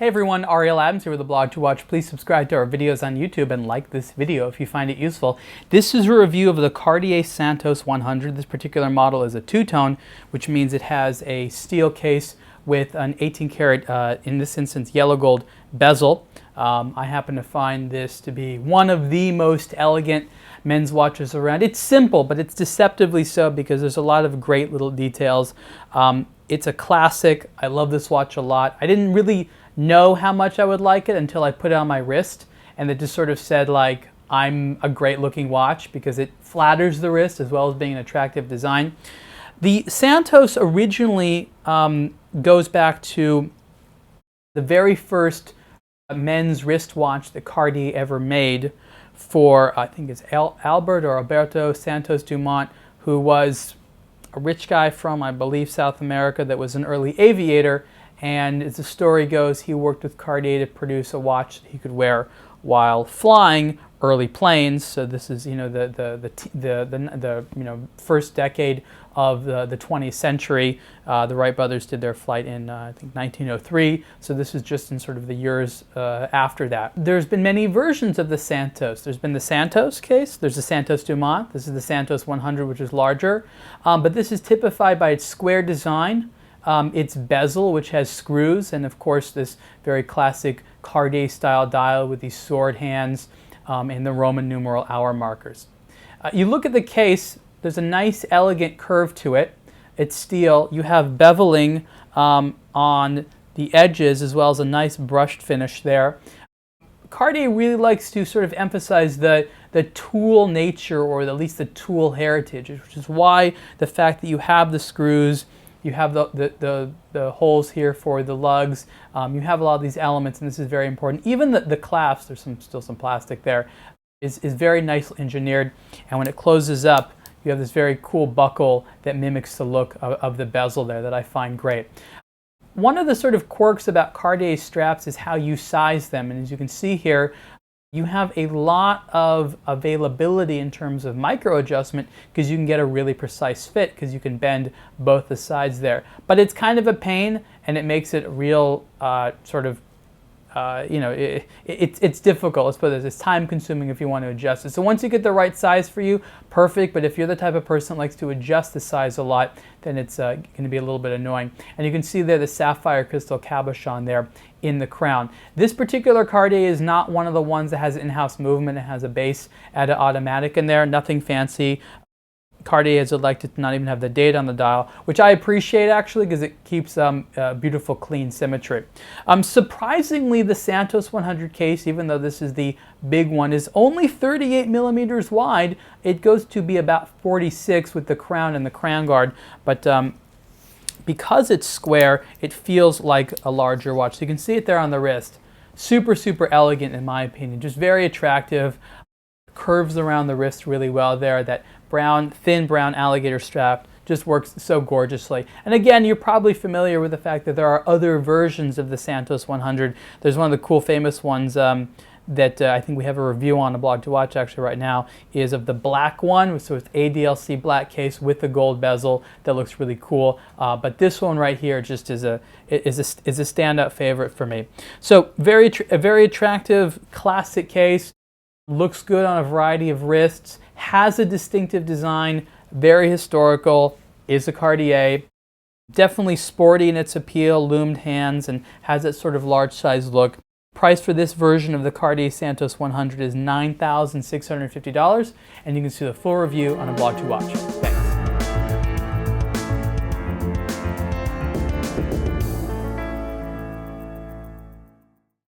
Hey everyone, Ariel Adams here with aBlogtoWatch. Please subscribe to our videos on YouTube and like this video if you find it useful. This is a review of the Cartier Santos 100. This particular model is a two-tone, which means it has a steel case with an 18 karat, in this instance, yellow gold bezel. I happen to find this to be one of the most elegant men's watches around. It's simple, but it's deceptively so because there's a lot of great little details. It's a classic. I love this watch a lot. I didn't really know how much I would like it until I put it on my wrist, and it just sort of said, like, I'm a great looking watch because it flatters the wrist as well as being an attractive design. The Santos originally goes back to the very first men's wristwatch that Cartier ever made for, I think it's Albert or Alberto Santos Dumont, who was a rich guy from, I believe, South America that was an early aviator. And as the story goes, he worked with Cartier to produce a watch that he could wear while flying early planes. So this is, the first decade of the 20th century. The Wright brothers did their flight in I think 1903. So this is just in sort of the years after that. There's been many versions of the Santos. There's been the Santos case. There's the Santos Dumont. This is the Santos 100, which is larger, but this is typified by its square design. Its bezel, which has screws, and of course this very classic Cartier style dial with these sword hands and the Roman numeral hour markers. You look at the case, there's a nice elegant curve to it. It's steel. You have beveling on the edges as well as a nice brushed finish there. Cartier really likes to sort of emphasize the tool nature, or at least the tool heritage, which is why the fact that you have the screws, you have the holes here for the lugs. You have a lot of these elements, and this is very important. Even the clasps, there's still some plastic there, is very nicely engineered. And when it closes up, you have this very cool buckle that mimics the look of the bezel there that I find great. One of the sort of quirks about Cartier straps is how you size them. And as you can see here, you have a lot of availability in terms of micro adjustment because you can get a really precise fit because you can bend both the sides there. But it's kind of a pain, and it makes it real it's difficult. Let's put it this. It's time consuming if you want to adjust it. So once you get the right size for you, perfect. But if you're the type of person that likes to adjust the size a lot, then it's going to be a little bit annoying. And you can see there the sapphire crystal cabochon there in the crown. This particular Cartier is not one of the ones that has in-house movement. It has a base at an automatic in there, nothing fancy. Cartier has elected to not even have the date on the dial, which I appreciate actually because it keeps beautiful, clean symmetry. Surprisingly, the Santos 100 case, even though this is the big one, is only 38 millimeters wide. It goes to be about 46 with the crown and the crown guard, but because it's square, it feels like a larger watch. So you can see it there on the wrist. Super, super elegant in my opinion. Just very attractive. Curves around the wrist really well there. That thin brown alligator strap just works so gorgeously. And again, you're probably familiar with the fact that there are other versions of the Santos 100. There's one of the cool famous ones that I think we have a review on aBlogtoWatch actually right now, is of the black one. So it's ADLC black case with the gold bezel that looks really cool. But this one right here just is a standout favorite for me. So a very attractive classic case. Looks good on a variety of wrists, has a distinctive design, very historical, is a Cartier, definitely sporty in its appeal, loomed hands, and has that sort of large size look. Price for this version of the Cartier Santos 100 is $9,650, and you can see the full review on aBlogtoWatch.